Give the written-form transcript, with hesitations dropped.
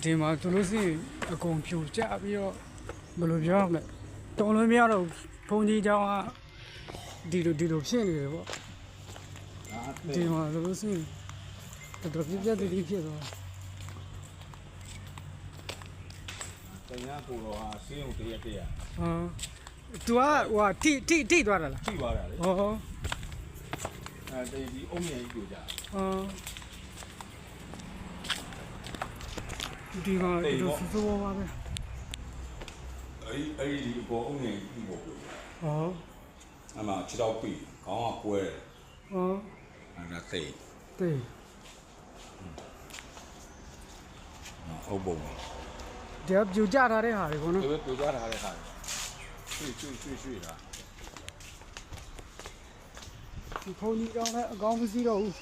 ဒီမှာသူလို့ရှိရင်အကုန်ဖြူကြပြီးတော့ဘယ်လိုပြောရမလဲတုံးလို့မရတော့ဘုံကြီးเจ้าကဒီလိုဖြစ်နေတယ်ပေါ့ဒီမှာသူလို့ရှိရင်တော်ပြတ်တည်းဖြစ်သွားတရားကိုတော့ဟာစင်းုံတရက်တည်းอ่ะသူကဟိုထိသွားတာလားထိသွားတာလေဟောဒီအုံးမြင်ကြီးကြဒီကတို့စစိုးပါပဲအဲ့ဒီဘောအုံးမြင်ကြီးပေါ့အမှခြေတော့ပြီခေါင်းကကွဲအဲ့ဒါသိဟုတ်ပုံဒီပြူကြထားတဲ့ဟာတွေပေါ့နော်ဒီပြူကြထားတဲ့ဟာရွှေ့တာဒီဖုန်းကြီးကြောင်းလည်းအကောင်းမရှိတော့ဘူး